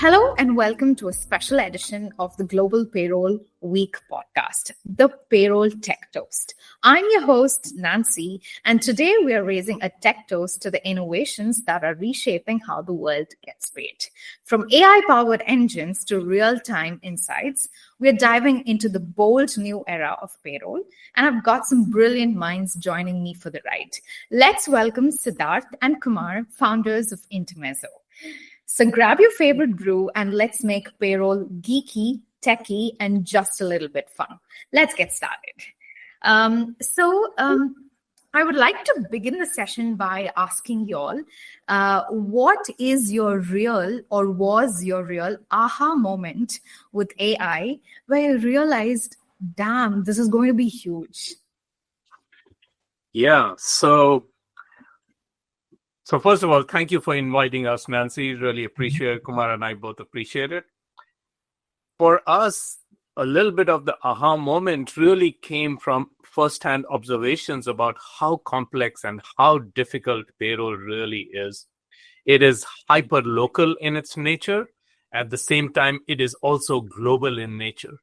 Hello and welcome to a special edition of the Global Payroll Week podcast, the Payroll Tech Toast. I'm your host, Nancy, and today we are raising a tech toast to the innovations that are reshaping how the world gets paid. From AI-powered engines to real-time insights, we're diving into the bold new era of payroll, and I've got some brilliant minds joining me for the ride. Let's welcome Siddharth and Kumar, founders of Intermezzo. So grab your favorite brew and let's make payroll geeky, techy, and just a little bit fun. Let's get started. I would like to begin the session by asking y'all, what is your real or was your real aha moment with AI where you realized, damn, this is going to be huge? Yeah, so first of all, thank you for inviting us, Nancy. Really appreciate it. Kumar and I both appreciate it. For us, a little bit of the aha moment really came from firsthand observations about how complex and how difficult payroll really is. It is hyper-local in its nature. At the same time, it is also global in nature.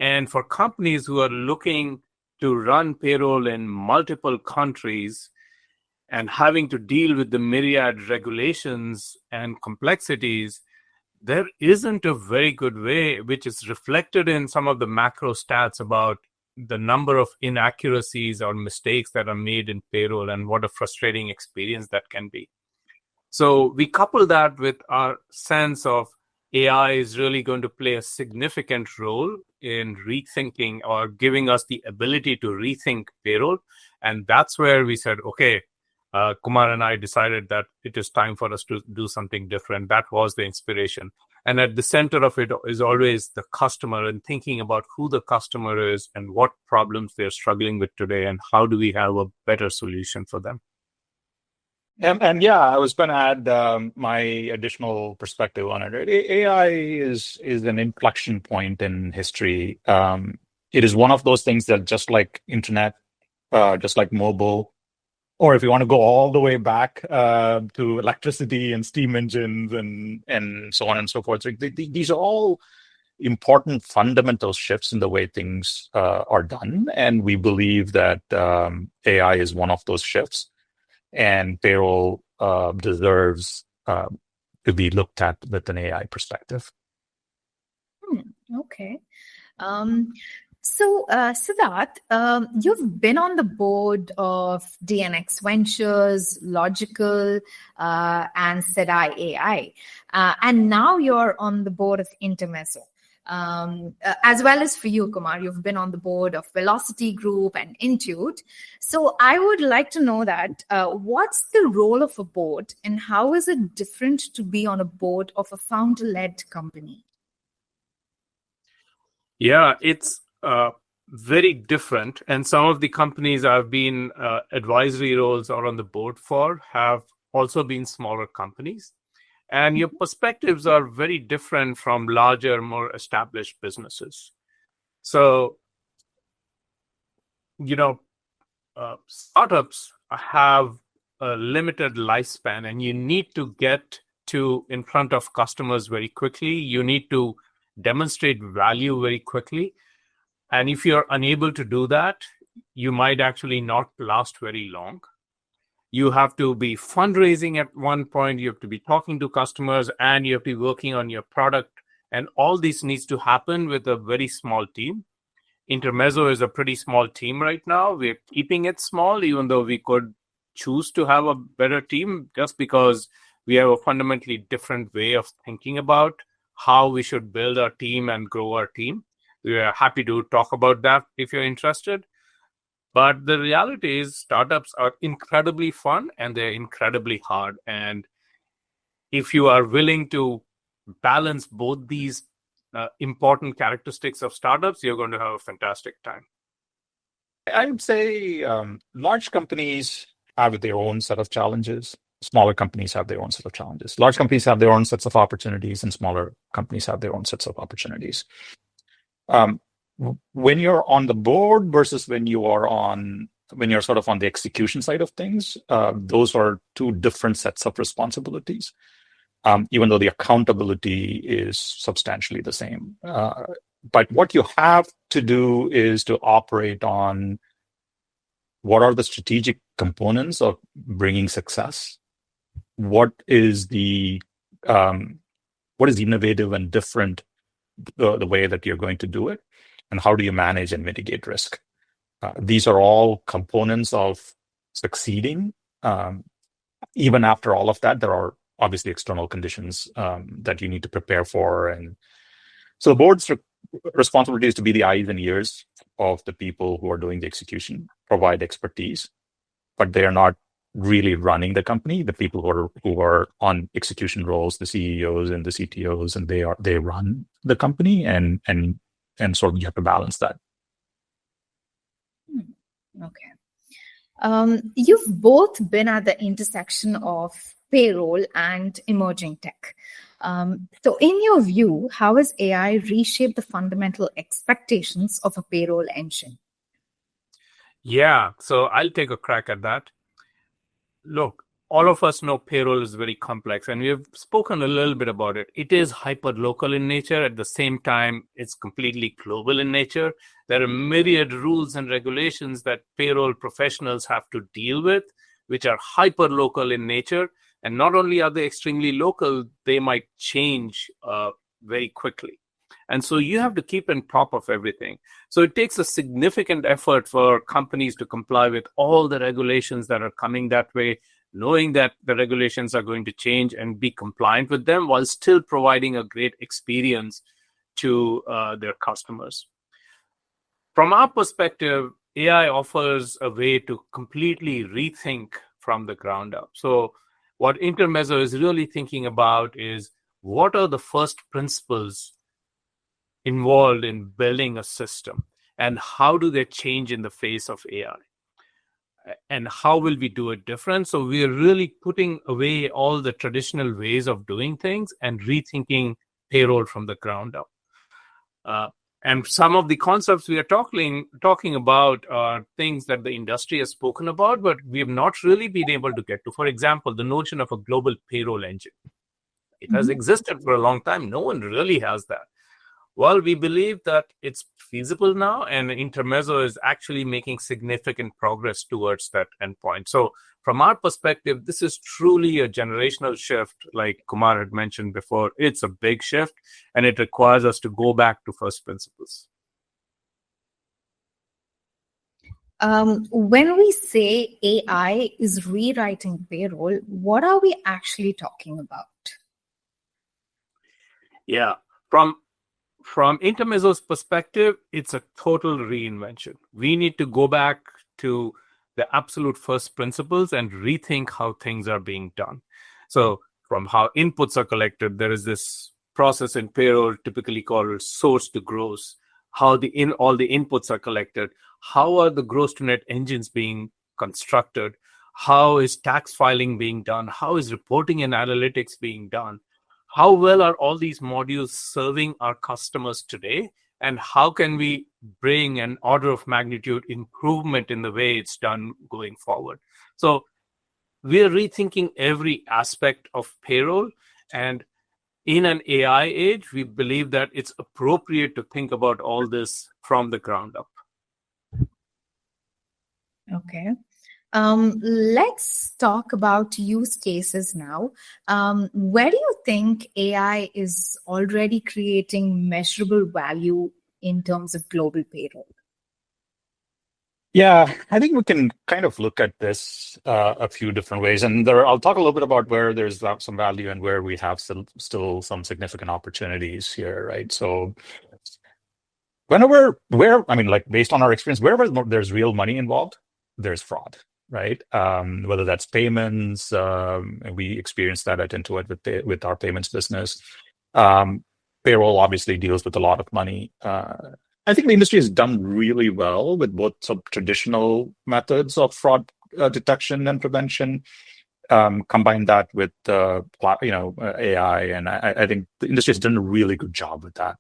And for companies who are looking to run payroll in multiple countries, and having to deal with the myriad regulations and complexities, there isn't a very good way, which is reflected in some of the macro stats about the number of inaccuracies or mistakes that are made in payroll and what a frustrating experience that can be. So we couple that with our sense of AI is really going to play a significant role in rethinking or giving us the ability to rethink payroll. And that's where we said, okay, Kumar and I decided that it is time for us to do something different. That was the inspiration. And at the center of it is always the customer and thinking about who the customer is and what problems they're struggling with today and how do we have a better solution for them. And I was going to add my additional perspective on it. AI is an inflection point in history. It is one of those things that just like internet, just like mobile, or if you want to go all the way back to electricity and steam engines and so on and so forth. So these are all important fundamental shifts in the way things are done. And we believe that AI is one of those shifts. And payroll deserves to be looked at with an AI perspective. Okay. So, Siddharth, you've been on the board of DNX Ventures, Logical, and SEDI AI. And now you're on the board of Intermezzo. As well as for you, Kumar, you've been on the board of Velocity Group and Intuit. So I would like to know that what's the role of a board and how is it different to be on a board of a founder-led company? Yeah, it's very different. And some of the companies I've been advisory roles or on the board for have also been smaller companies. And your perspectives are very different from larger, more established businesses. So, startups have a limited lifespan and you need to get to in front of customers very quickly. You need to demonstrate value very quickly. And if you're unable to do that, you might actually not last very long. You have to be fundraising at one point, you have to be talking to customers, and you have to be working on your product. And all this needs to happen with a very small team. Intermezzo is a pretty small team right now. We're keeping it small, even though we could choose to have a better team, just because we have a fundamentally different way of thinking about how we should build our team and grow our team. We are happy to talk about that if you're interested. But the reality is startups are incredibly fun and they're incredibly hard. And if you are willing to balance both these important characteristics of startups, you're going to have a fantastic time. I would say large companies have their own set of challenges. Smaller companies have their own set of challenges. Large companies have their own sets of opportunities and smaller companies have their own sets of opportunities. When you're on the board versus when you're sort of on the execution side of things, those are two different sets of responsibilities. even though the accountability is substantially the same. But what you have to do is to operate on what are the strategic components of bringing success. What is innovative and different, the way that you're going to do it, and how do you manage and mitigate risk? These are all components of succeeding. Even after all of that, there are obviously external conditions that you need to prepare for. And so the board's responsibility is to be the eyes and ears of the people who are doing the execution, provide expertise, but they are not really running the company. The people who are on execution roles, the CEOs and the CTOs, and they run the company, and sort of you have to balance that. Okay. You've both been at the intersection of payroll and emerging tech. So in your view, how has AI reshaped the fundamental expectations of a payroll engine? Yeah, so I'll take a crack at that. Look, all of us know payroll is very complex, and we have spoken a little bit about it. It is hyper-local in nature. At the same time, it's completely global in nature. There are myriad rules and regulations that payroll professionals have to deal with, which are hyper-local in nature. And not only are they extremely local, they might change very quickly. And so you have to keep on top of everything. So it takes a significant effort for companies to comply with all the regulations that are coming that way, knowing that the regulations are going to change and be compliant with them while still providing a great experience to their customers. From our perspective, AI offers a way to completely rethink from the ground up. So what Intermezzo is really thinking about is, what are the first principles involved in building a system, and how do they change in the face of AI? And how will we do it different? So we are really putting away all the traditional ways of doing things and rethinking payroll from the ground up. And some of the concepts we are talking about are things that the industry has spoken about, but we have not really been able to get to. For example, the notion of a global payroll engine. It has existed for a long time. No one really has that. Well, we believe that it's feasible now, and Intermezzo is actually making significant progress towards that endpoint. So from our perspective, this is truly a generational shift. Like Kumar had mentioned before, it's a big shift, and it requires us to go back to first principles. When we say AI is rewriting payroll, what are we actually talking about? Yeah, from Intermezzo's perspective, it's a total reinvention. We need to go back to the absolute first principles and rethink how things are being done. So from how inputs are collected, there is this process in payroll typically called source to gross, how all the inputs are collected, how are the gross to net engines being constructed, how is tax filing being done, how is reporting and analytics being done, how well are all these modules serving our customers today, and how can we bring an order of magnitude improvement in the way it's done going forward. So we're rethinking every aspect of payroll, and in an AI age, we believe that it's appropriate to think about all this from the ground up. Okay. Let's talk about use cases now. Where do you think AI is already creating measurable value in terms of global payroll? Yeah, I think we can kind of look at this a few different ways. And I'll talk a little bit about where there's some value and where we have still some significant opportunities here, right? So based on our experience, wherever there's real money involved, there's fraud. Right, whether that's payments, we experience that at Intuit with our payments business. Payroll obviously deals with a lot of money. I think the industry has done really well with both some traditional methods of fraud detection and prevention. Combine that with AI, and I think the industry has done a really good job with that.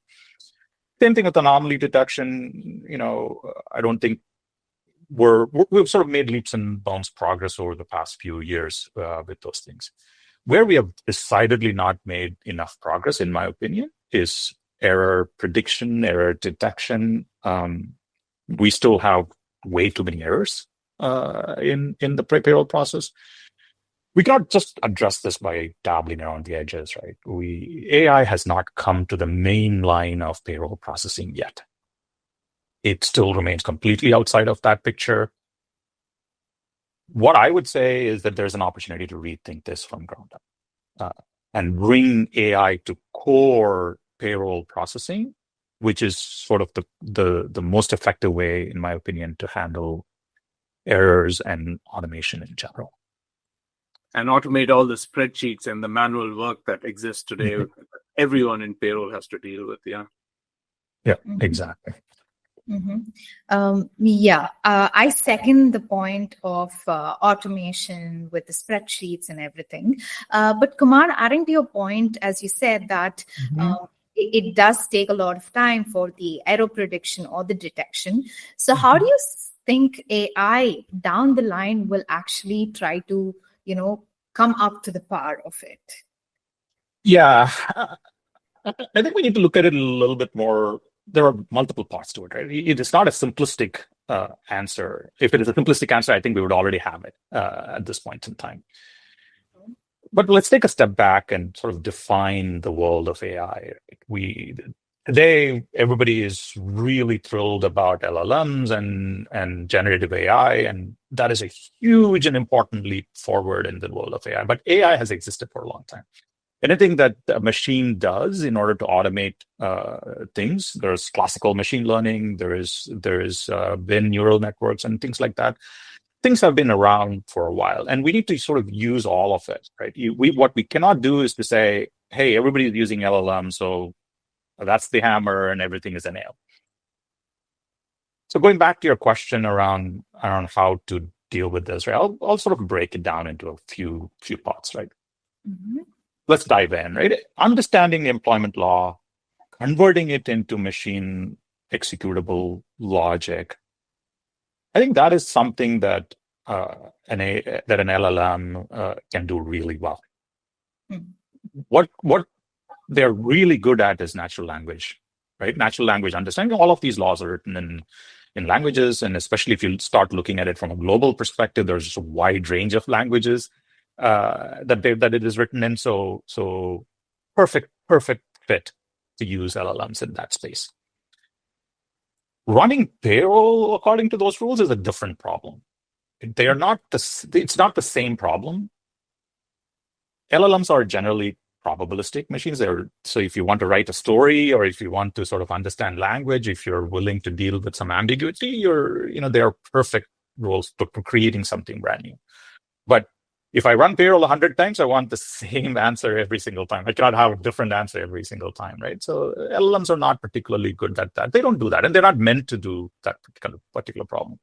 Same thing with anomaly detection. I don't think we've sort of made leaps and bounds progress over the past few years with those things. Where we have decidedly not made enough progress, in my opinion, is error prediction, error detection. We still have way too many errors in the payroll process. We cannot just address this by dabbling around the edges, right? AI has not come to the main line of payroll processing yet. It still remains completely outside of that picture. What I would say is that there's an opportunity to rethink this from ground up and bring AI to core payroll processing, which is sort of the most effective way, in my opinion, to handle errors and automation in general. And automate all the spreadsheets and the manual work that exists today. Everyone in payroll has to deal with. Yeah, exactly. I second the point of automation with the spreadsheets and everything. But Kumar, adding to your point, as you said, that it does take a lot of time for the error prediction or the detection. So how do you think AI down the line will actually try to come up to the par of it? Yeah, I think we need to look at it a little bit more. There are multiple parts to it, right? It is not a simplistic answer. If it is a simplistic answer, I think we would already have it at this point in time. But let's take a step back and sort of define the world of AI. Today, everybody is really thrilled about LLMs and generative AI, and that is a huge and important leap forward in the world of AI. But AI has existed for a long time. Anything that a machine does in order to automate things, there's classical machine learning, there is been neural networks and things like that. Things have been around for a while, and we need to sort of use all of it, right? What we cannot do is to say, hey, everybody's using LLM, so that's the hammer and everything is a nail. So going back to your question around how to deal with this, right? I'll sort of break it down into a few parts, right? Let's dive in, right? Understanding the employment law, converting it into machine executable logic. I think that is something that an LLM can do really well. What they're really good at is natural language, right? Natural language understanding. All of these laws are written in languages, and especially if you start looking at it from a global perspective, there's just a wide range of languages that it is written in. So perfect fit to use LLMs in that space. Running payroll according to those rules is a different problem. It's not the same problem. LLMs are generally probabilistic machines. So if you want to write a story, or if you want to sort of understand language, if you're willing to deal with some ambiguity, they're perfect rules for creating something brand new. But if I run payroll 100 times, I want the same answer every single time. I cannot have a different answer every single time, right? So LLMs are not particularly good at that. They don't do that, and they're not meant to do that particular problem.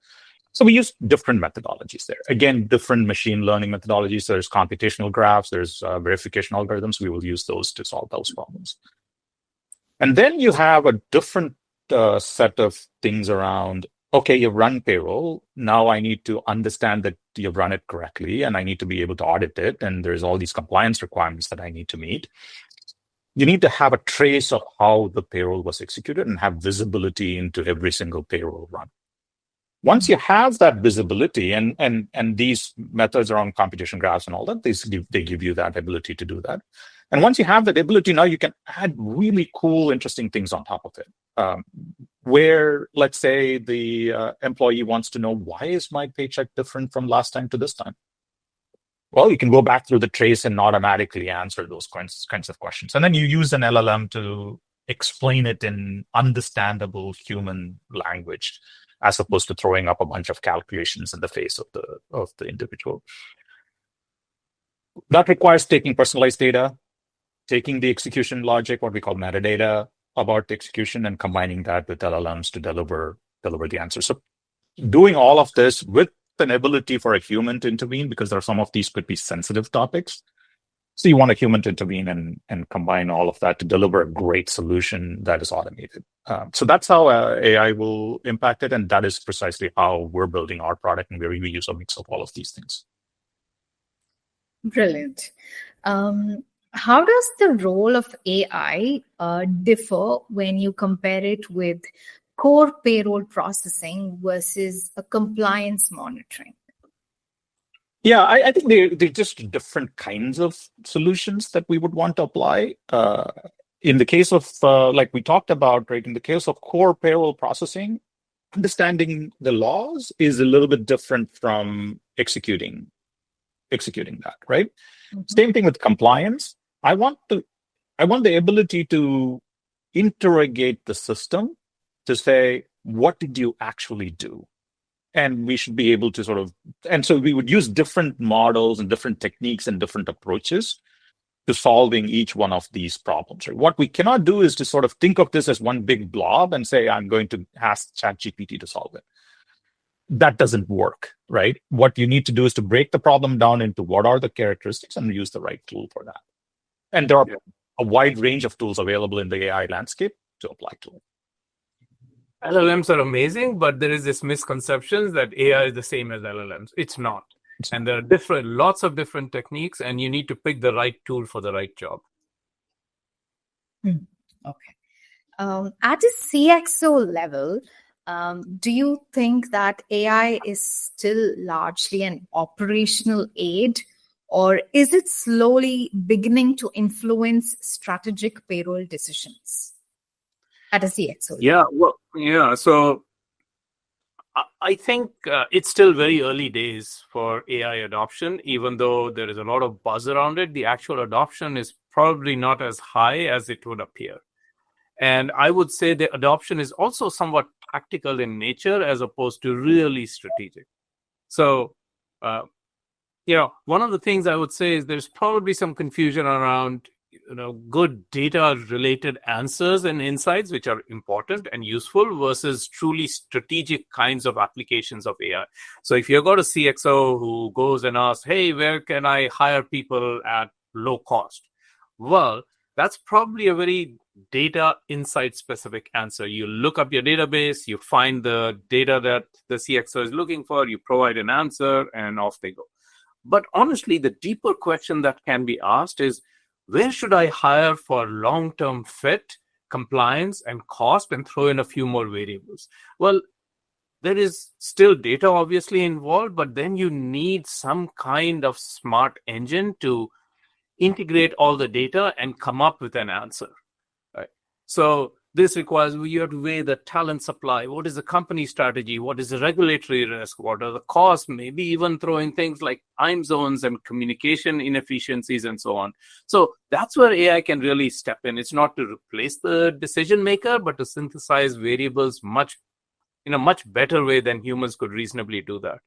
So we use different methodologies there. Again, different machine learning methodologies. There's computational graphs, there's verification algorithms. We will use those to solve those problems. And then you have a different set of things around, okay, you've run payroll. Now I need to understand that you've run it correctly, and I need to be able to audit it. And there's all these compliance requirements that I need to meet. You need to have a trace of how the payroll was executed and have visibility into every single payroll run. Once you have that visibility, and these methods around computation graphs and all that, they give you that ability to do that. And once you have that ability, now you can add really cool, interesting things on top of it. Where, let's say, the employee wants to know, why is my paycheck different from last time to this time? Well, you can go back through the trace and automatically answer those kinds of questions. And then you use an LLM to explain it in understandable human language, as opposed to throwing up a bunch of calculations in the face of the individual. That requires taking personalized data, taking the execution logic, what we call metadata, about the execution, and combining that with LLMs to deliver the answer. So doing all of this with an ability for a human to intervene, because there are some of these could be sensitive topics. So you want a human to intervene and combine all of that to deliver a great solution that is automated. So that's how AI will impact it. And that is precisely how we're building our product, and where we use a mix of all of these things. Brilliant. How does the role of AI differ when you compare it with core payroll processing versus a compliance monitoring? Yeah, I think they're just different kinds of solutions that we would want to apply. In the case of, like we talked about, right, in the case of core payroll processing, understanding the laws is a little bit different from executing that, right? Mm-hmm. Same thing with compliance. I want the ability to interrogate the system to say, what did you actually do? And we should be able to and so we would use different models and different techniques and different approaches to solving each one of these problems. Right? What we cannot do is to sort of think of this as one big blob and say, I'm going to ask ChatGPT to solve it. That doesn't work, right? What you need to do is to break the problem down into what are the characteristics and use the right tool for that. And there are a wide range of tools available in the AI landscape to apply to it. LLMs are amazing, but there is this misconception that AI is the same as LLMs. It's not. And there are lots of different techniques, and you need to pick the right tool for the right job. Okay. At a CXO level, do you think that AI is still largely an operational aid, or is it slowly beginning to influence strategic payroll decisions at a CXO level? So I think it's still very early days for AI adoption. Even though there is a lot of buzz around it, the actual adoption is probably not as high as it would appear. And I would say the adoption is also somewhat practical in nature as opposed to really strategic. So, one of the things I would say is there's probably some confusion around good data-related answers and insights, which are important and useful, versus truly strategic kinds of applications of AI. So if you've got a CXO who goes and asks, hey, where can I hire people at low cost? Well, that's probably a very data insight specific answer. You look up your database, you find the data that the CXO is looking for, you provide an answer, and off they go. But honestly, the deeper question that can be asked is, where should I hire for long-term fit, compliance, and cost, and throw in a few more variables? Well, there is still data obviously involved, but then you need some kind of smart engine to integrate all the data and come up with an answer. Right? So this requires you have to weigh the talent supply. What is the company strategy? What is the regulatory risk? What are the costs? Maybe even throw in things like time zones and communication inefficiencies and so on. So that's where AI can really step in. It's not to replace the decision maker, but to synthesize variables in a much better way than humans could reasonably do that.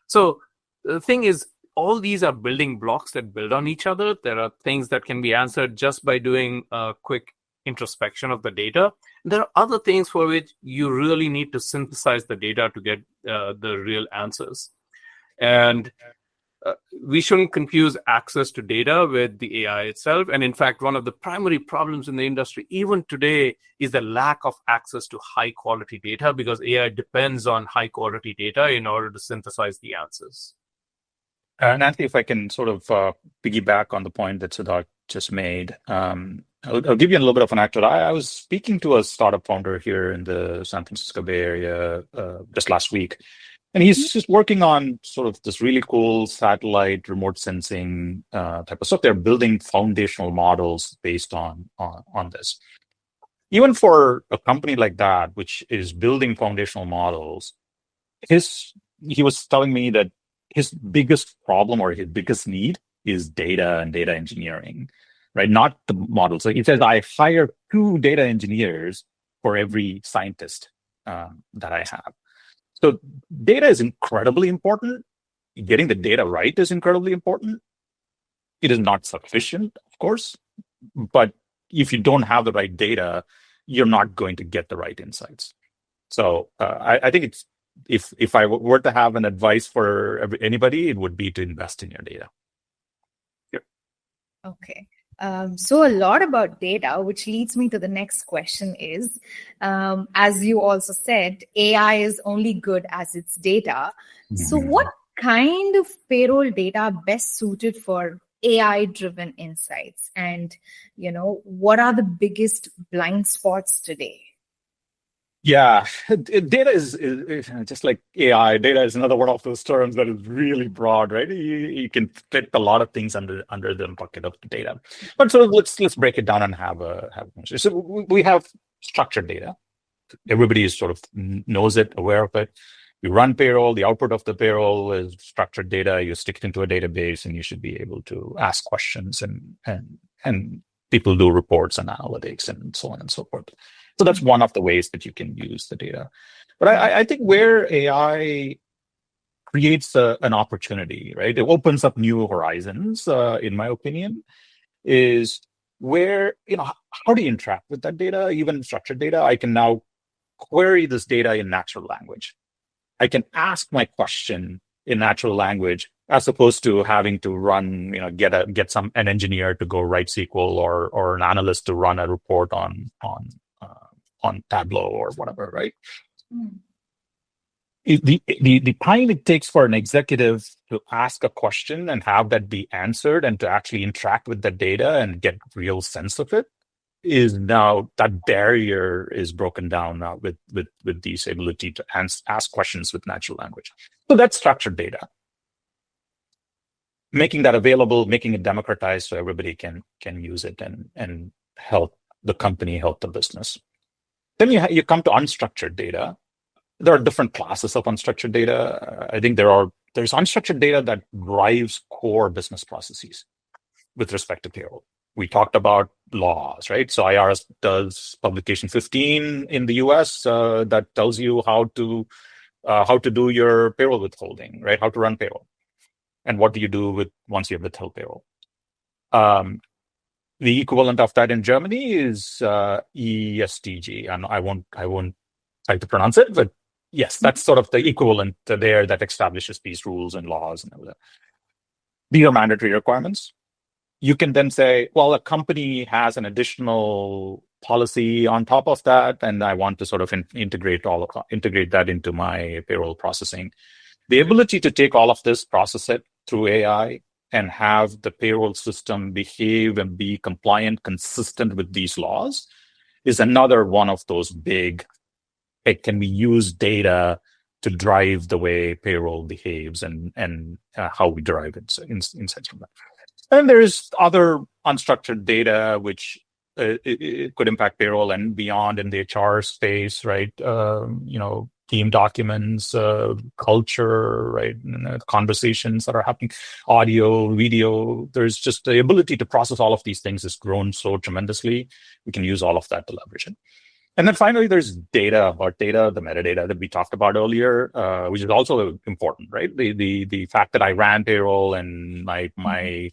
So the thing is, all these are building blocks that build on each other. There are things that can be answered just by doing a quick introspection of the data. There are other things for which you really need to synthesize the data to get the real answers. And we shouldn't confuse access to data with the AI itself. And in fact, one of the primary problems in the industry, even today, is the lack of access to high quality data, because AI depends on high quality data in order to synthesize the answers. Nancy, if I can sort of piggyback on the point that Siddharth just made, I'll give you a little bit of an anecdote. I was speaking to a startup founder here in the San Francisco Bay Area just last week, and he's just working on sort of this really cool satellite remote sensing type of stuff. They're building foundational models based on this. Even for a company like that, which is building foundational models, he was telling me that his biggest problem or his biggest need is data and data engineering, right? Not the models. So he says, I hire 2 data engineers for every scientist that I have. So data is incredibly important. Getting the data right is incredibly important. It is not sufficient, of course, but if you don't have the right data, you're not going to get the right insights. So I think it's, if I were to have an advice for anybody, it would be to invest in your data. Yep. Okay. So a lot about data, which leads me to the next question is, as you also said, AI is only good as its data. So what kind of payroll data best suited for AI-driven insights? And, what are the biggest blind spots today? Yeah, data is just like AI. Data is another one of those terms that is really broad, right? You can fit a lot of things under the bucket of the data. But so let's break it down and have a. So we have structured data. Everybody is sort of knows it, aware of it. You run payroll. The output of the payroll is structured data. You stick it into a database, and you should be able to ask questions and people do reports and analytics and so on and so forth. So that's one of the ways that you can use the data. But I think where AI creates an opportunity, right? It opens up new horizons, in my opinion, is where, how do you interact with that data? Even structured data, I can now query this data in natural language. I can ask my question in natural language as opposed to having to run, get an engineer to go write SQL or an analyst to run a report on Tableau or whatever, right? The time it takes for an executive to ask a question and have that be answered and to actually interact with the data and get real sense of it is now, that barrier is broken down now with this ability to ask questions with natural language. So that's structured data. Making that available, making it democratized so everybody can use it and help the company, help the business. Then you come to unstructured data. There are different classes of unstructured data. I think there's unstructured data that drives core business processes with respect to payroll. We talked about laws, right? So IRS does publication 15 in the US that tells you how to do your payroll withholding, right? How to run payroll, and what do you do once you have withheld payroll. The equivalent of that in Germany is ESTG, and I won't try to pronounce it, but yes, that's sort of the equivalent there that establishes these rules and laws and all that. These are mandatory requirements. You can then say, well, a company has an additional policy on top of that, and I want to sort of integrate that into my payroll processing. The ability to take all of this, process it through AI, and have the payroll system behave and be compliant, consistent with these laws is another one of those big, can we use data to drive the way payroll behaves and how we derive insights from that. And there's other unstructured data, which it could impact payroll and beyond in the HR space, right? Team documents, culture, right? Conversations that are happening, audio, video. There's just the ability to process all of these things has grown so tremendously. We can use all of that to leverage it. And then finally, there's data, the metadata that we talked about earlier, which is also important, right? The fact that I ran payroll and my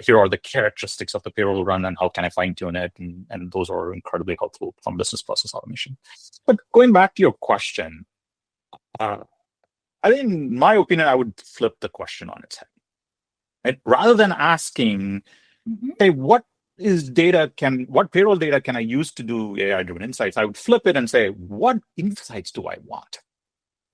here are the characteristics of the payroll run and how can I fine tune it, and those are incredibly helpful from business process automation. But going back to your question, I think, in my opinion, I would flip the question on its head. Right? Rather than asking, hey, what payroll data can I use to do AI-driven insights? I would flip it and say, what insights do I want,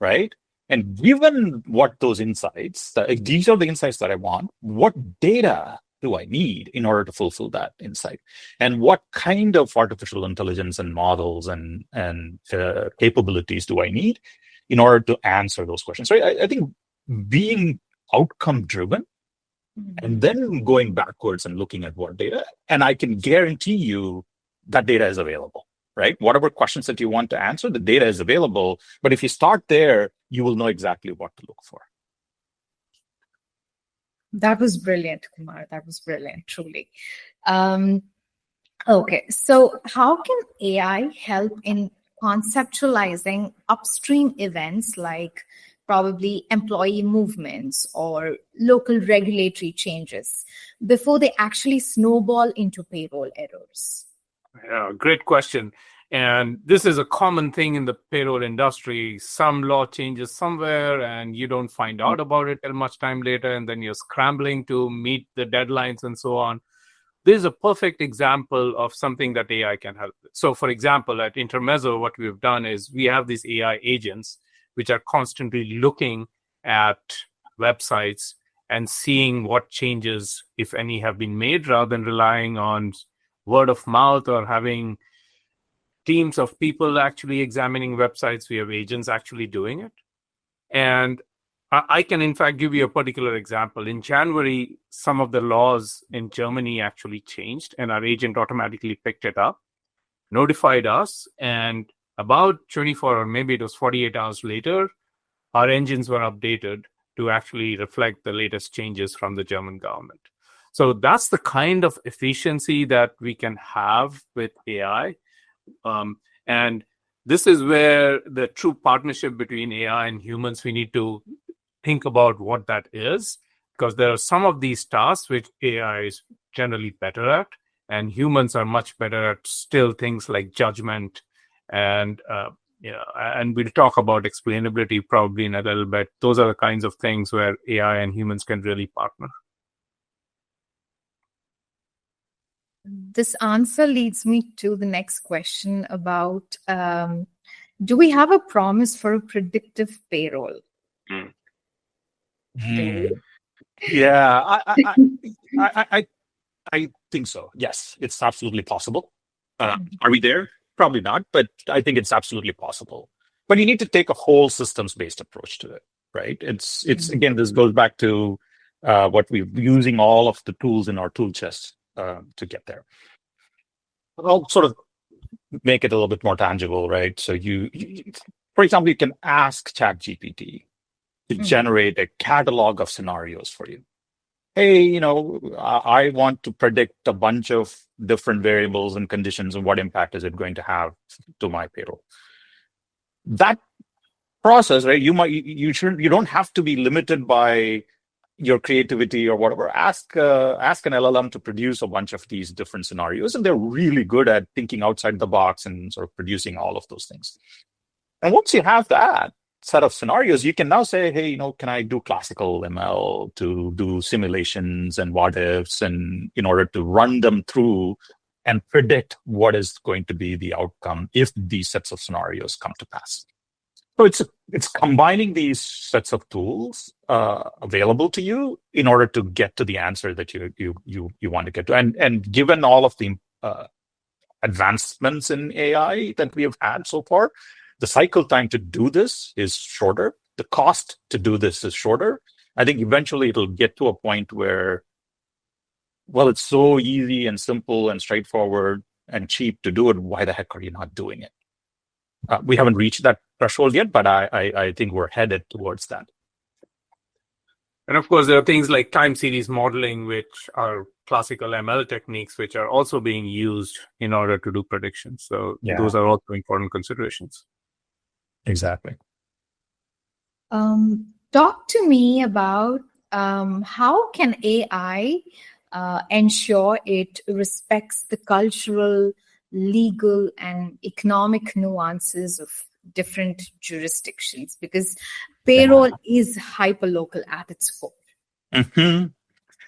right? And given what those insights, these are the insights that I want, what data do I need in order to fulfill that insight? And what kind of artificial intelligence and models and capabilities do I need in order to answer those questions? Right? I think being outcome-driven and then going backwards and looking at what data, and I can guarantee you that data is available, right? Whatever questions that you want to answer, the data is available. But if you start there, you will know exactly what to look for. That was brilliant, Kumar. That was brilliant, truly. Okay, so how can AI help in conceptualizing upstream events like probably employee movements or local regulatory changes before they actually snowball into payroll errors? Yeah, great question. And this is a common thing in the payroll industry. Some law changes somewhere and you don't find out about it till much time later, and then you're scrambling to meet the deadlines and so on. This is a perfect example of something that AI can help with. So for example, at Intermezzo, what we've done is we have these AI agents which are constantly looking at websites and seeing what changes, if any, have been made, rather than relying on word of mouth or having teams of people actually examining websites. We have agents actually doing it. And I can, in fact, give you a particular example. In January, some of the laws in Germany actually changed, and our agent automatically picked it up, notified us, and about 24 or maybe it was 48 hours later, our engines were updated to actually reflect the latest changes from the German government. So that's the kind of efficiency that we can have with AI. And this is where the true partnership between AI and humans, we need to think about what that is, because there are some of these tasks which AI is generally better at, and humans are much better at still things like judgment. And and we'll talk about explainability probably in a little bit. Those are the kinds of things where AI and humans can really partner. This answer leads me to the next question about, do we have a promise for a predictive payroll? Yeah, I think so. Yes, it's absolutely possible. Are we there? Probably not, but I think it's absolutely possible. But you need to take a whole systems-based approach to it, right? It's again, this goes back to what we're using all of the tools in our tool chest to get there. I'll sort of make it a little bit more tangible, right? So you for example, you can ask ChatGPT to generate a catalog of scenarios for you. Hey, I want to predict a bunch of different variables and conditions and what impact is it going to have to my payroll. That process, right? You don't have to be limited by your creativity or whatever. Ask an LLM to produce a bunch of these different scenarios, and they're really good at thinking outside the box and sort of producing all of those things. And once you have that set of scenarios, you can now say, hey, can I do classical ML to do simulations and what ifs, and in order to run them through and predict what is going to be the outcome if these sets of scenarios come to pass. So it's combining these sets of tools available to you in order to get to the answer that you want to get to. And given all of the advancements in AI that we have had so far, the cycle time to do this is shorter. The cost to do this is shorter. I think eventually it'll get to a point where, well, it's so easy and simple and straightforward and cheap to do it. Why the heck are you not doing it? We haven't reached that threshold yet, but I think we're headed towards that. And of course, there are things like time series modeling, which are classical ML techniques, which are also being used in order to do predictions. So those are also important considerations. Exactly. Talk to me about how can AI ensure it respects the cultural, legal, and economic nuances of different jurisdictions, because payroll is hyperlocal at its core. Mm-hmm.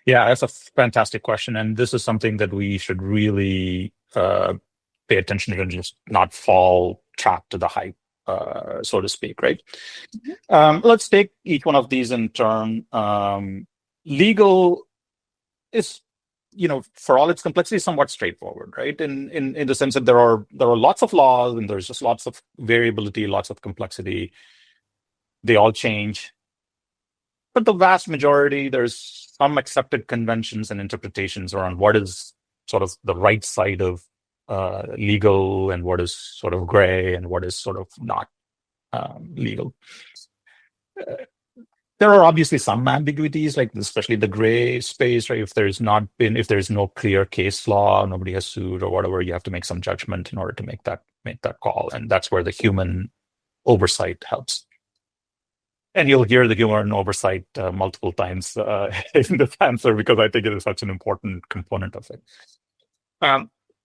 Yeah, that's a fantastic question. And this is something that we should really pay attention to and just not fall trapped to the hype, so to speak, right? Let's take each one of these in turn. Legal is, for all its complexity, somewhat straightforward, right? In the sense that there are lots of laws and there's just lots of variability, lots of complexity. They all change. But the vast majority, there's some accepted conventions and interpretations around what is sort of the right side of legal and what is sort of gray and what is sort of not legal. There are obviously some ambiguities, like especially the gray space, right? If there's no clear case law, nobody has sued or whatever, you have to make some judgment in order to make that call, and that's where the human oversight helps. And you'll hear the human oversight multiple times in this answer because I think it is such an important component of it.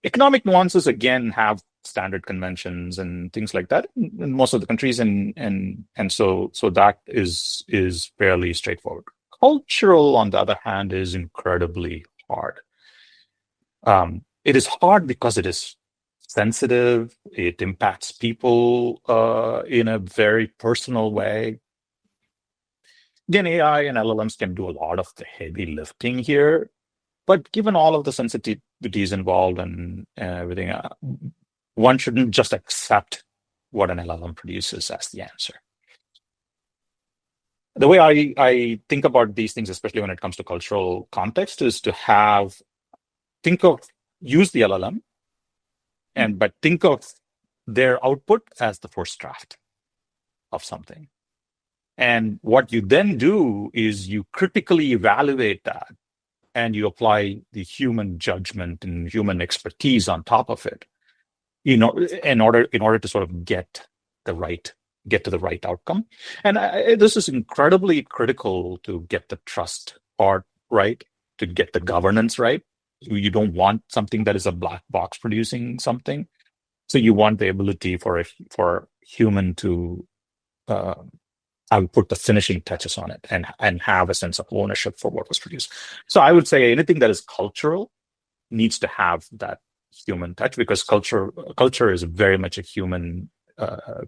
Economic nuances again have standard conventions and things like that in most of the countries, and so that is fairly straightforward. Cultural, on the other hand, is incredibly hard. It is hard because it is sensitive. It impacts people in a very personal way. Again, AI and LLMs can do a lot of the heavy lifting here, but given all of the sensitivities involved and everything, one shouldn't just accept what an LLM produces as the answer. The way I think about these things, especially when it comes to cultural context, is to use the LLM, but think of their output as the first draft of something. And what you then do is you critically evaluate that and you apply the human judgment and human expertise on top of it, in order to sort of get to the right outcome. And this is incredibly critical to get the trust part right, to get the governance right. You don't want something that is a black box producing something. So you want the ability for a human to put the finishing touches on it and have a sense of ownership for what was produced. So I would say anything that is cultural needs to have that human touch, because culture is very much a human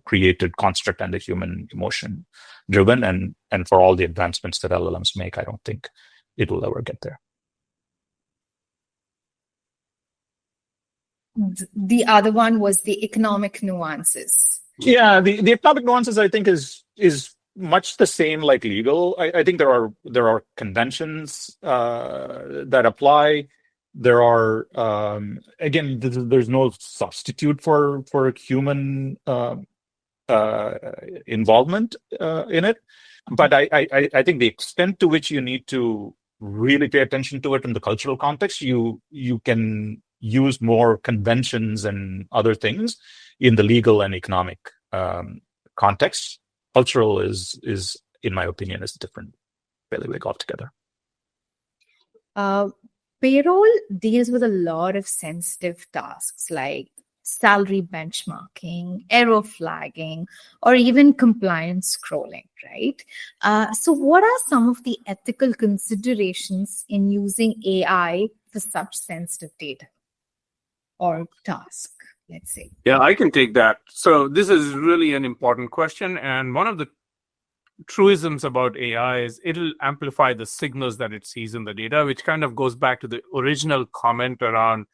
created construct and a human emotion driven. And for all the advancements that LLMs make, I don't think it will ever get there. The other one was the economic nuances. Yeah, the economic nuances, I think, is much the same like legal. I think there are conventions that apply. There are again, there's no substitute for human involvement in it. But I think the extent to which you need to really pay attention to it in the cultural context, you can use more conventions and other things in the legal and economic context. Cultural is, in my opinion, is a different bailiwick altogether. Payroll deals with a lot of sensitive tasks like salary benchmarking, error flagging, or even compliance scrolling, right? So what are some of the ethical considerations in using AI for such sensitive data or task, let's say? Yeah, I can take that. So this is really an important question. And one of the truisms about AI is it'll amplify the signals that it sees in the data, which kind of goes back to the original comment around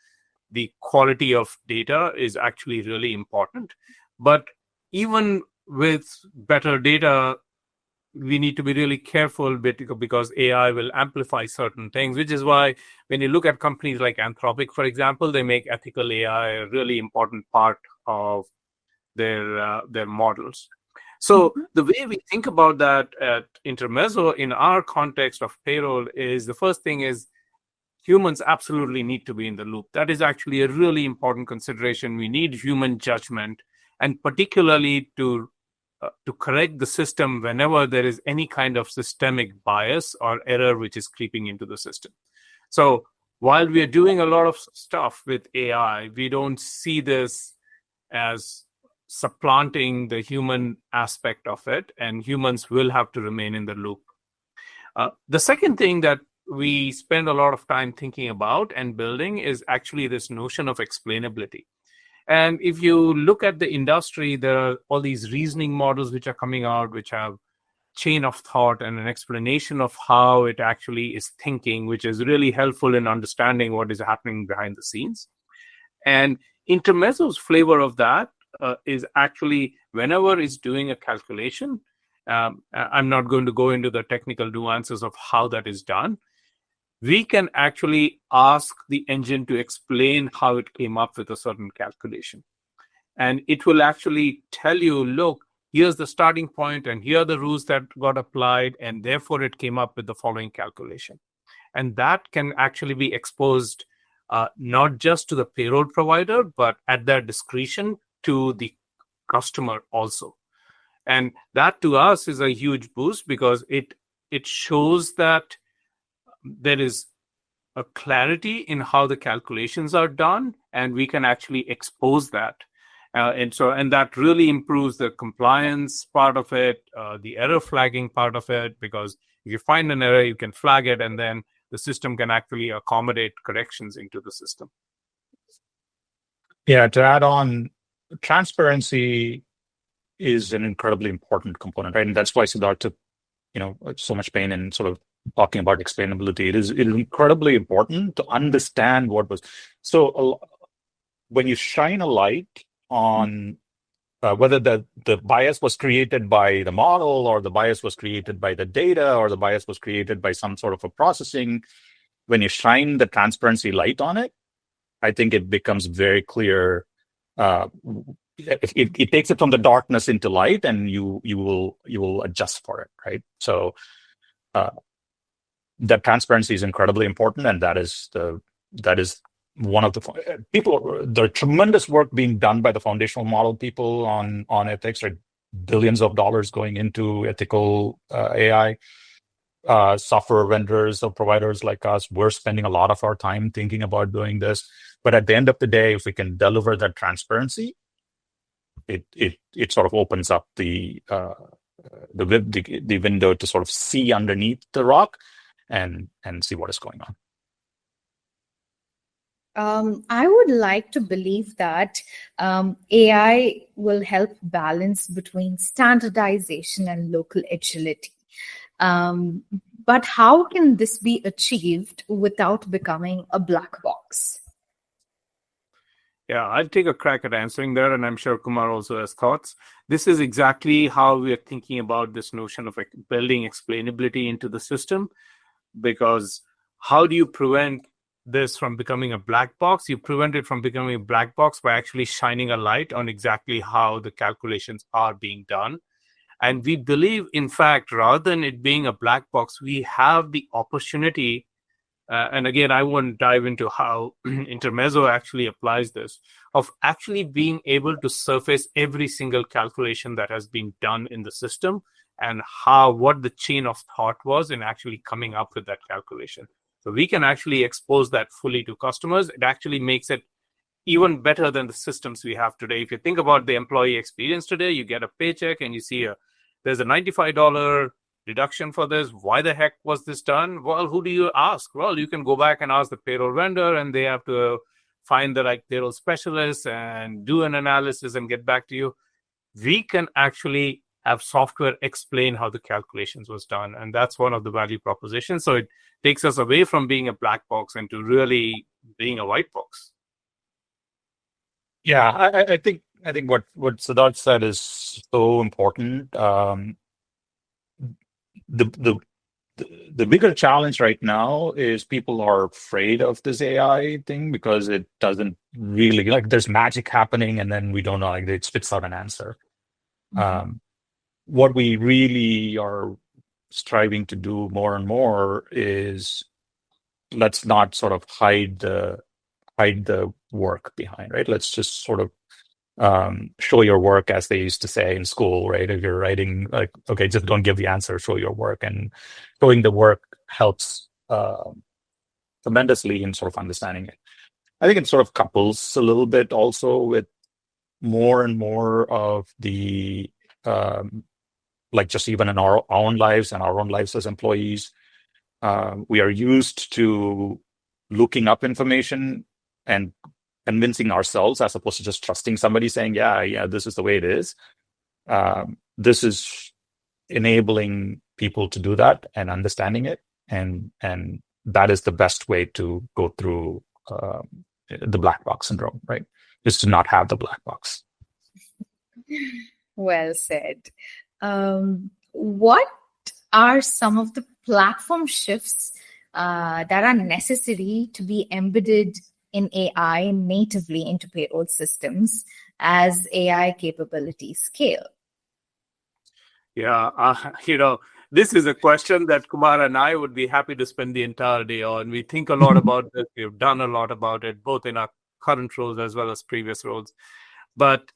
the quality of data is actually really important. But even with better data, we need to be really careful because AI will amplify certain things, which is why when you look at companies like Anthropic, for example, they make ethical AI a really important part of their models. So the way we think about that at Intermezzo in our context of payroll is the first thing is humans absolutely need to be in the loop. That is actually a really important consideration. We need human judgment, and particularly to correct the system whenever there is any kind of systemic bias or error which is creeping into the system. So while we are doing a lot of stuff with AI, we don't see this as supplanting the human aspect of it, and humans will have to remain in the loop. The second thing that we spend a lot of time thinking about and building is actually this notion of explainability. And if you look at the industry, there are all these reasoning models which are coming out, which have chain of thought and an explanation of how it actually is thinking, which is really helpful in understanding what is happening behind the scenes. And Intermezzo's flavor of that is actually whenever it's doing a calculation, I'm not going to go into the technical nuances of how that is done. We can actually ask the engine to explain how it came up with a certain calculation. And it will actually tell you, look, here's the starting point and here are the rules that got applied, and therefore it came up with the following calculation. And that can actually be exposed not just to the payroll provider, but at their discretion to the customer also. And that to us is a huge boost because it shows that there is a clarity in how the calculations are done, and we can actually expose that. And that really improves the compliance part of it, the error flagging part of it, because if you find an error, you can flag it, and then the system can actually accommodate corrections into the system. Yeah, to add on, transparency is an incredibly important component, right? And that's why Siddharth so much pain in sort of talking about explainability. It is incredibly important to understand what was. So when you shine a light on whether the bias was created by the model, or the bias was created by the data, or the bias was created by some sort of a processing, when you shine the transparency light on it, I think it becomes very clear. It takes it from the darkness into light, and you will adjust for it, right? So that transparency is incredibly important, and that is one of the people. The tremendous work being done by the foundational model people on ethics, right? Billions of dollars going into ethical AI. Software vendors or providers like us, we're spending a lot of our time thinking about doing this. But at the end of the day, if we can deliver that transparency, it sort of opens up the window to sort of see underneath the rock and see what is going on. I would like to believe that AI will help balance between standardization and local agility. But how can this be achieved without becoming a black box? Yeah, I'll take a crack at answering that, and I'm sure Kumar also has thoughts. This is exactly how we are thinking about this notion of building explainability into the system, because how do you prevent this from becoming a black box? You prevent it from becoming a black box by actually shining a light on exactly how the calculations are being done. And we believe, in fact, rather than it being a black box, we have the opportunity. And again, I won't dive into how Intermezzo actually applies this, of actually being able to surface every single calculation that has been done in the system and what the chain of thought was in actually coming up with that calculation. So we can actually expose that fully to customers. It actually makes it even better than the systems we have today. If you think about the employee experience today, you get a paycheck and you see there's a $95 deduction for this. Why the heck was this done? Well, who do you ask? Well, you can go back and ask the payroll vendor, and they have to find the right payroll specialist and do an analysis and get back to you. We can actually have software explain how the calculations was done, and that's one of the value propositions. So it takes us away from being a black box and to really being a white box. Yeah, I think what Siddharth said is so important. The bigger challenge right now is people are afraid of this AI thing because it doesn't really, like, there's magic happening and then we don't know, like, it spits out an answer. Mm-hmm. What we really are striving to do more and more is, let's not sort of hide the work behind, right? Let's just sort of show your work, as they used to say in school, right? If you're writing, like, okay, just don't give the answer, show your work. And showing the work helps tremendously in sort of understanding it. I think it sort of couples a little bit also with more and more of the like, just even in our own lives and our own lives as employees, we are used to looking up information and convincing ourselves, as opposed to just trusting somebody saying, yeah, this is the way it is. This is enabling people to do that and understanding it. And that is the best way to go through the black box syndrome, right? Is to not have the black box. Well said. What are some of the platform shifts that are necessary to be embedded in AI natively into payroll systems as AI capabilities scale? Yeah, this is a question that Kumar and I would be happy to spend the entire day on. We think a lot about this. We've done a lot about it, both in our current roles as well as previous roles. But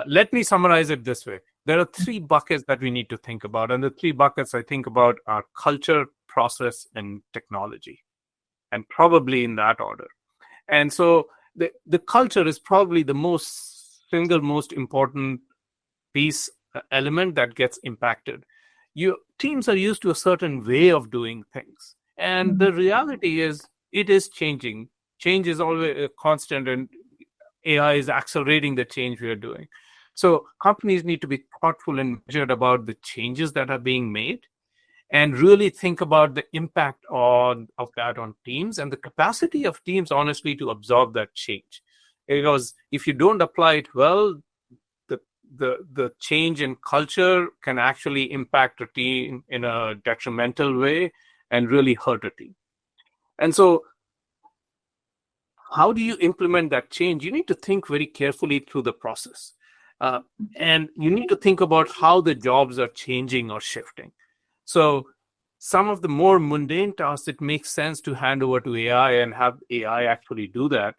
let me summarize it this way. There are 3 buckets that we need to think about. And the 3 buckets I think about are culture, process, and technology. And probably in that order. And so the culture is probably the single most important piece, element that gets impacted. Your teams are used to a certain way of doing things. And the reality is, it is changing. Change is always a constant, and AI is accelerating the change we are doing. So companies need to be thoughtful and measured about the changes that are being made. and really think about the impact of that on teams and the capacity of teams, honestly, to absorb that change. Because if you don't apply it well, the change in culture can actually impact a team in a detrimental way and really hurt a team. And so how do you implement that change? You need to think very carefully through the process. And you need to think about how the jobs are changing or shifting. So some of the more mundane tasks, it makes sense to hand over to AI and have AI actually do that.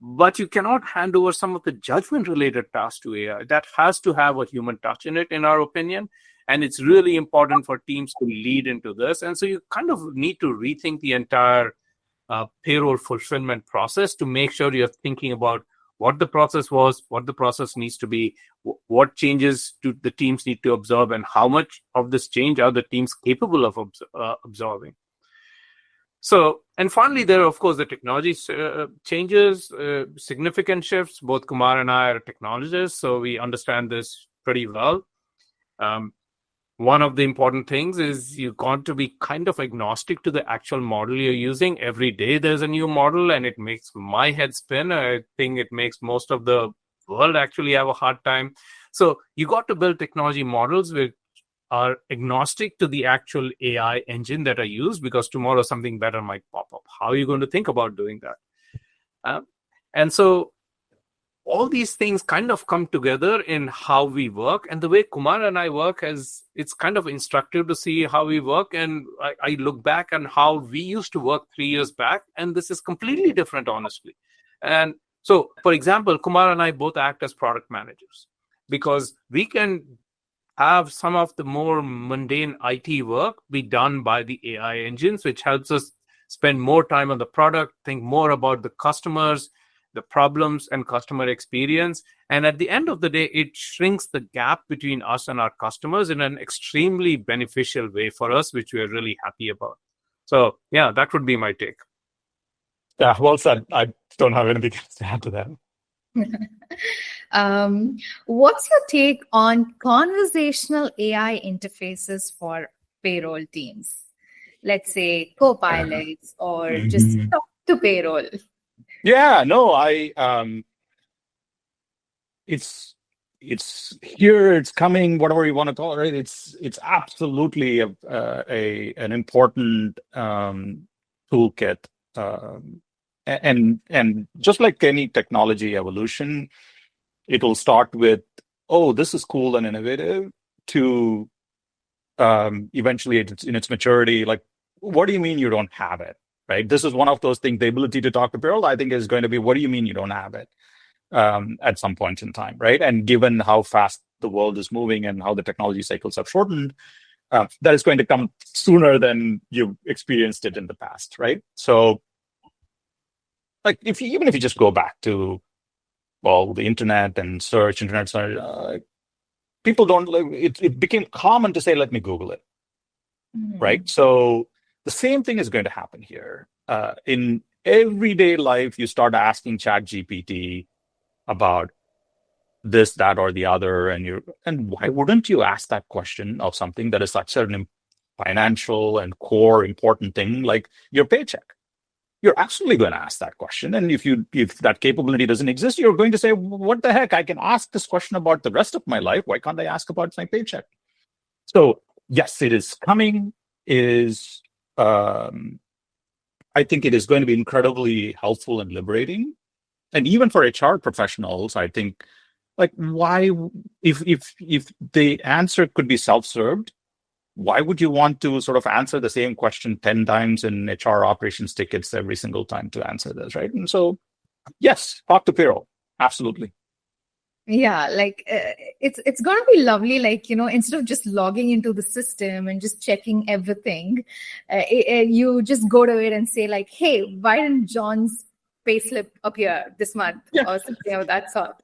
But you cannot hand over some of the judgment-related tasks to AI. That has to have a human touch in it, in our opinion. And it's really important for teams to lead into this. And so you kind of need to rethink the entire payroll fulfillment process to make sure you're thinking about what the process was, what the process needs to be, what changes do the teams need to absorb, and how much of this change are the teams capable of absorbing. So, and finally, there are, of course, the technology changes, significant shifts. Both Kumar and I are technologists, so we understand this pretty well. One of the important things is you've got to be kind of agnostic to the actual model you're using. Every day there's a new model, and it makes my head spin. I think it makes most of the world actually have a hard time. So you got to build technology models which are agnostic to the actual AI engine that are used, because tomorrow something better might pop up. How are you going to think about doing that? And so all these things kind of come together in how we work. And the way Kumar and I work, it's kind of instructive to see how we work. And I look back on how we used to work 3 years back, and this is completely different, honestly. And so, for example, Kumar and I both act as product managers, because we can have some of the more mundane IT work be done by the AI engines, which helps us spend more time on the product, think more about the customers, the problems and customer experience. And at the end of the day, it shrinks the gap between us and our customers in an extremely beneficial way for us, which we are really happy about. So yeah, that would be my take. Yeah, well said. I don't have anything else to add to that. What's your take on conversational AI interfaces for payroll teams? Let's say co-pilots or just talk to payroll. Yeah, no, it's here, it's coming, whatever you want to call it, right? It's absolutely an important toolkit, and just like any technology evolution, it will start with, oh, this is cool and innovative, to eventually in its maturity, like, what do you mean you don't have it? Right? This is one of those things. The ability to talk to payroll, I think, is going to be, what do you mean you don't have it? At some point in time, right? And given how fast the world is moving and how the technology cycles have shortened, that is going to come sooner than you experienced it in the past, right? So, like, even if you just go back to, well, the internet and search, people don't. It became common to say, "Let me Google it," right? So the same thing is going to happen here. In everyday life, you start asking ChatGPT about this, that, or the other, and why wouldn't you ask that question of something that is such an financial and core important thing like your paycheck? You're absolutely going to ask that question. And if that capability doesn't exist, you're going to say, what the heck? I can ask this question about the rest of my life. Why can't I ask about my paycheck? So yes, it is coming. I think it is going to be incredibly helpful and liberating. And even for HR professionals, I think, like, why, if the answer could be self-served, why would you want to sort of answer the same question 10 times in HR operations tickets every single time to answer this, right? And so, yes, talk to payroll. Absolutely. Yeah, like it's going to be lovely. Like, instead of just logging into the system and just checking everything, you just go to it and say, like, hey, why didn't John's payslip appear this month, or something of that sort?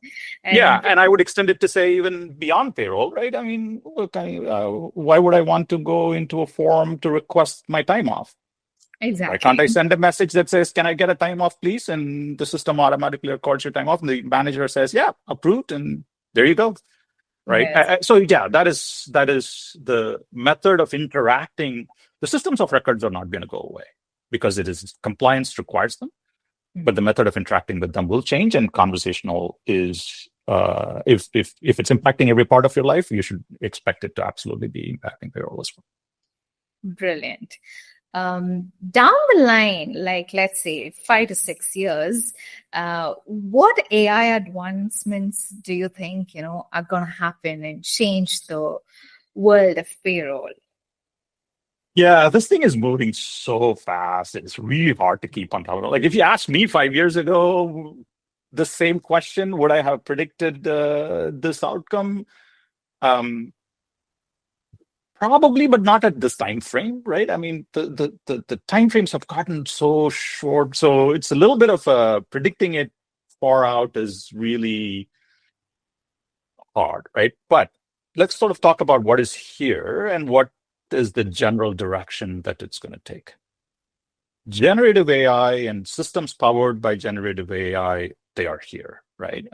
And I would extend it to say even beyond payroll, right? I mean, why would I want to go into a form to request my time off? Exactly. Why can't I send a message that says, can I get a time off, please? And the system automatically records your time off. And the manager says, yeah, approved. And there you go. right? Yes. So yeah, that is the method of interacting. The systems of records are not going to go away because it is compliance requires them, but the method of interacting with them will change. And conversational is if it's impacting every part of your life, you should expect it to absolutely be impacting payroll as well. Brilliant. Down the line, like let's say 5 to 6 years, what AI advancements do you think are going to happen and change the world of payroll? Yeah, this thing is moving so fast. It's really hard to keep on top of it. Like if you asked me 5 years ago the same question, would I have predicted this outcome? Probably, but not at this time frame, right? I mean, the time frames have gotten so short, so it's a little bit of predicting it far out is really hard, right? But let's sort of talk about what is here and what is the general direction that it's going to take. Generative AI and systems powered by generative AI, they are here, right?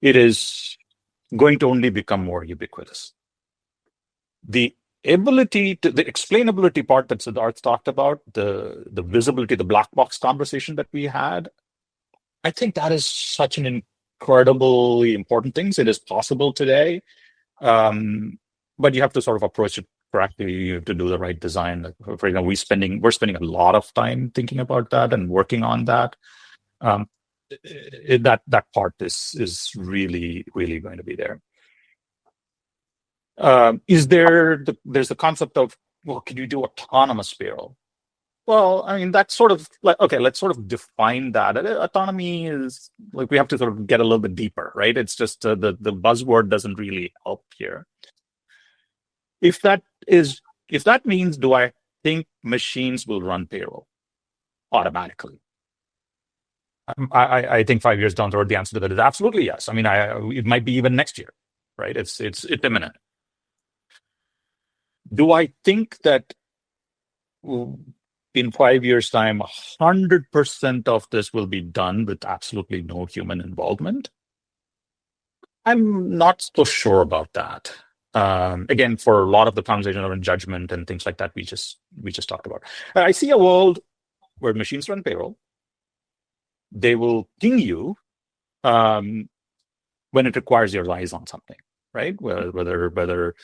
It is going to only become more ubiquitous. The explainability part that Siddharth talked about, the visibility, the black box conversation that we had, I think that is such an incredibly important thing. It is possible today, but you have to sort of approach it correctly. You have to do the right design. For example, we're spending a lot of time thinking about that and working on that. That part is really, really going to be there. There's the concept of, well, can you do autonomous payroll? Well, I mean, that's sort of like, okay, let's sort of define that. Autonomy is like, we have to sort of get a little bit deeper, right? It's just the buzzword doesn't really help here. If that means, do I think machines will run payroll automatically? I think 5 years down the road, the answer to that is absolutely yes. I mean, it might be even next year, right? It's imminent. Do I think that in 5 years' time, 100% of this will be done with absolutely no human involvement? I'm not so sure about that. Again, for a lot of the conversation around judgment and things like that, we just talked about. I see a world where machines run payroll. They will ping you when it requires your eyes on something, right? Whether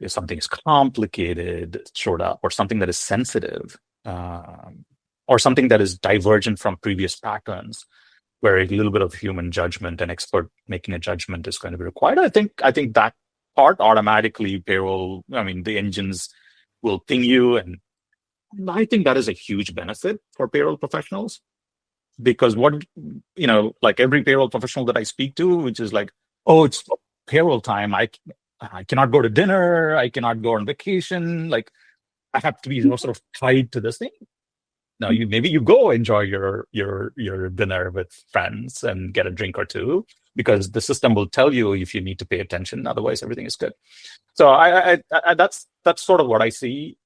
if something is complicated, short up, or something that is sensitive, or something that is divergent from previous patterns, where a little bit of human judgment and expert making a judgment is going to be required. I think that part automatically payroll, I mean, the engines will ping you, and I think that is a huge benefit for payroll professionals, because like every payroll professional that I speak to, which is like, oh, it's payroll time. I cannot go to dinner. I cannot go on vacation. Like, I have to be sort of tied to this thing. Now, maybe you go enjoy your dinner with friends and get a drink or two, because the system will tell you if you need to pay attention. Otherwise, everything is good. So I that's sort of what I see.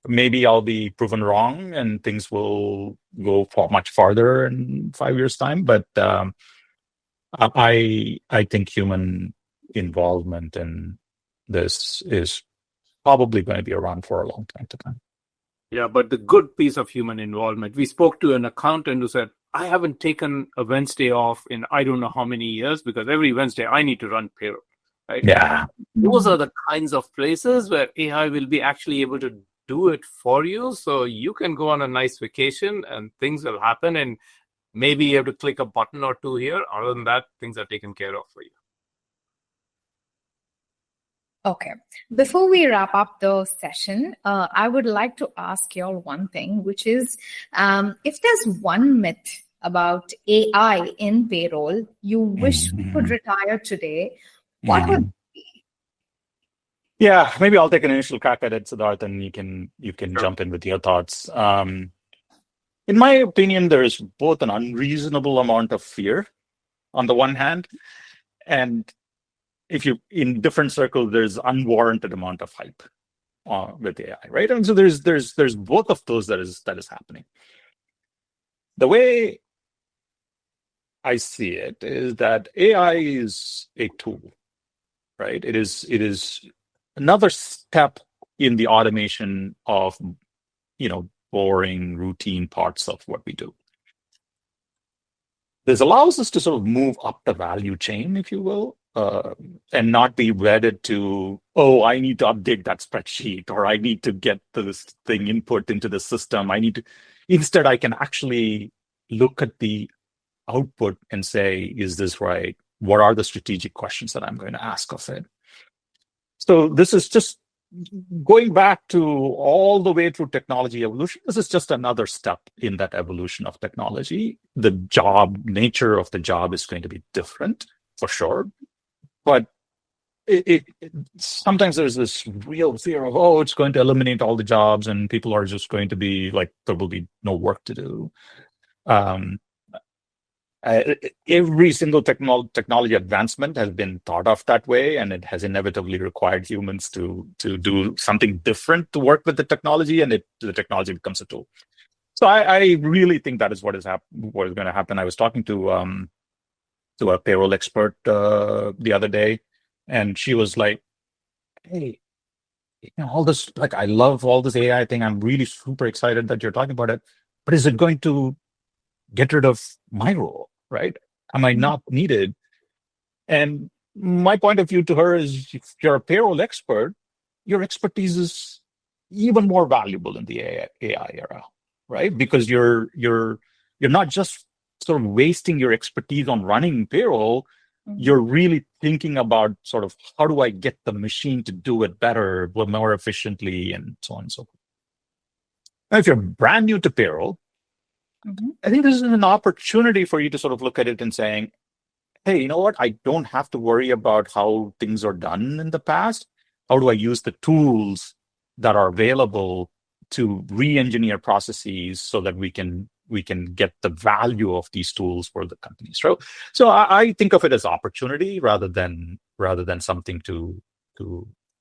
Maybe I'll be proven wrong and things will go much farther in 5 years' time. But I think human involvement in this is probably going to be around for a long time to come. Yeah, but the good piece of human involvement, we spoke to an accountant who said, I haven't taken a Wednesday off in I don't know how many years, because every Wednesday I need to run payroll, right? Yeah. Those are the kinds of places where AI will be actually able to do it for you. So you can go on a nice vacation and things will happen, and maybe you have to click a button or two here. Other than that, things are taken care of for you. Okay. Before we wrap up the session, I would like to ask you all one thing, which is if there's one myth about AI in payroll you wish we could retire today, what would it be? Yeah, maybe I'll take an initial crack at it, Siddharth, and you can jump in with your thoughts. In my opinion, there is both an unreasonable amount of fear on the one hand, and if you in different circles, there's unwarranted amount of hype with AI, right? And so there's both of those that is happening. The way I see it is that AI is a tool, right? It is another step in the automation of, boring routine parts of what we do. This allows us to sort of move up the value chain, if you will, and not be wedded to, oh, I need to update that spreadsheet, or I need to get this thing input into the system. Instead, I can actually look at the output and say, is this right? What are the strategic questions that I'm going to ask of it? So this is just going back to all the way through technology evolution. This is just another step in that evolution of technology. The nature of the job is going to be different for sure, but sometimes there's this real fear of, oh, it's going to eliminate all the jobs and people are just going to be like, there will be no work to do. Every single technology advancement has been thought of that way, and it has inevitably required humans to do something different to work with the technology, and the technology becomes a tool. So I really think that is what is going to happen. I was talking to a payroll expert the other day, and she was like, "Hey, all this, like, I love all this AI thing. I'm really super excited that you're talking about it, but is it going to get rid of my role? Right? Am I not needed?" And my point of view to her is, if you're a payroll expert, your expertise is even more valuable in the AI era, right? Because you're not just sort of wasting your expertise on running payroll. You're really thinking about sort of, how do I get the machine to do it better, more efficiently, and so on and so forth. Now, if you're brand new to payroll, I think this is an opportunity for you to sort of look at it and saying, hey, you know what? I don't have to worry about how things are done in the past. How do I use the tools that are available to re-engineer processes so that we can get the value of these tools for the companies? So I think of it as opportunity rather than something to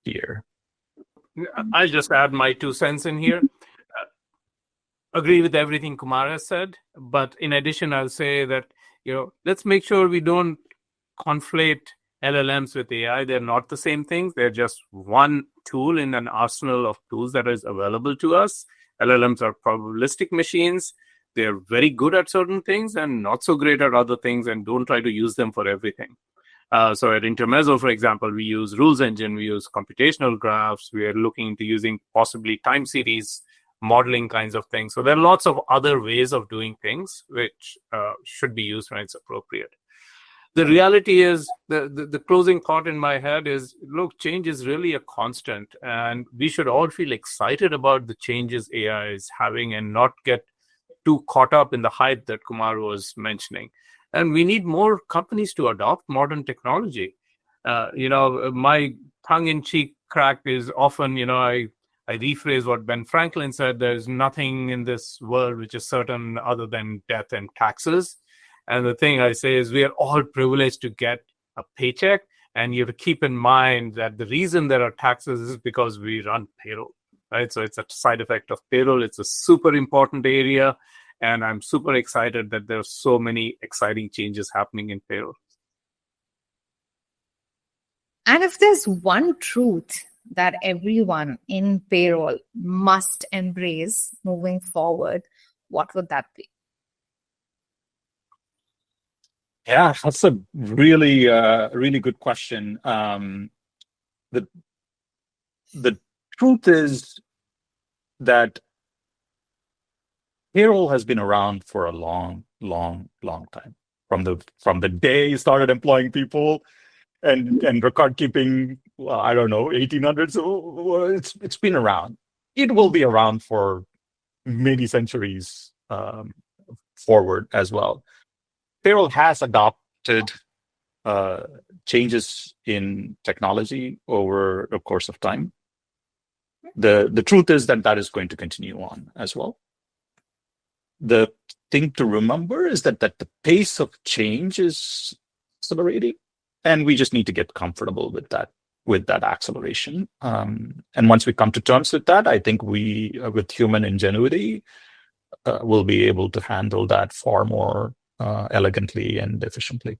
fear. I'll just add my 2 cents in here. Agree with everything Kumar has said, but in addition, I'll say that, let's make sure we don't conflate LLMs with AI. They're not the same things. They're just one tool in an arsenal of tools that is available to us. LLMs are probabilistic machines. They're very good at certain things and not so great at other things, and don't try to use them for everything. So at Intermezzo, for example, we use rules engine, we use computational graphs, we are looking into using possibly time series modeling kinds of things. So there are lots of other ways of doing things which should be used when it's appropriate. The reality is, the closing thought in my head is, look, change is really a constant, and we should all feel excited about the changes AI is having and not get too caught up in the hype that Kumar was mentioning. And we need more companies to adopt modern technology. My tongue-in-cheek crack is often, I rephrase what Ben Franklin said: there's nothing in this world which is certain other than death and taxes. And the thing I say is, we are all privileged to get a paycheck, and you have to keep in mind that the reason there are taxes is because we run payroll, right? So it's a side effect of payroll. It's a super important area, and I'm super excited that there are so many exciting changes happening in payroll. And if there's one truth that everyone in payroll must embrace moving forward, what would that be? Yeah, that's a really, really good question. The truth is that payroll has been around for a long, long, long time. From the day you started employing people and record keeping, I don't know, 1800s. So it's been around. It will be around for many centuries forward as well. Payroll has adopted changes in technology over the course of time. The truth is that is going to continue on as well. The thing to remember is that the pace of change is accelerating, and we just need to get comfortable with that acceleration. And once we come to terms with that, I think we, with human ingenuity, will be able to handle that far more elegantly and efficiently.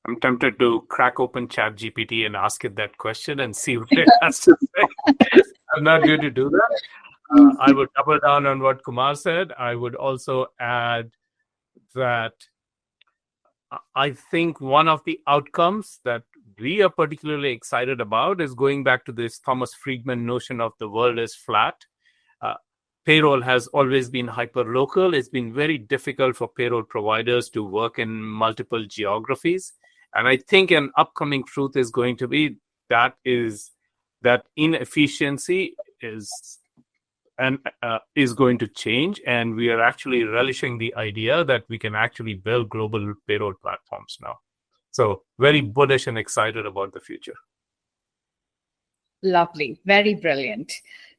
I'm tempted to crack open ChatGPT and ask it that question and see what it has to say. I'm not going to do that. I would double down on what Kumar said. I would also add that I think one of the outcomes that we are particularly excited about is going back to this Thomas Friedman notion of the world is flat. Payroll has always been hyper-local. It's been very difficult for payroll providers to work in multiple geographies. And I think an upcoming truth is going to be that inefficiency is going to change. And we are actually relishing the idea that we can actually build global payroll platforms now. So very bullish and excited about the future. Lovely. Very brilliant.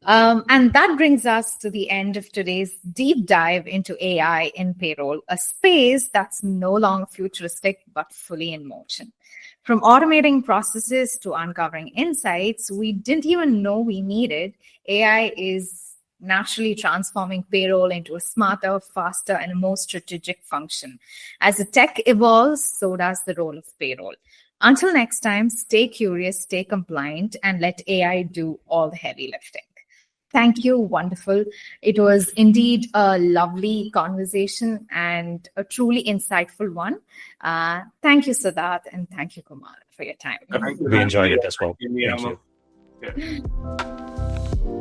And that brings us to the end of today's deep dive into AI in payroll, a space that's no longer futuristic, but fully in motion. From automating processes to uncovering insights we didn't even know we needed, AI is naturally transforming payroll into a smarter, faster, and more strategic function. As the tech evolves, so does the role of payroll. Until next time, stay curious, stay compliant, and let AI do all the heavy lifting. Thank you. Wonderful. It was indeed a lovely conversation and a truly insightful one. Thank you, Siddharth, and thank you, Kumar, for your time. We enjoyed it as well. Thank you. Yeah.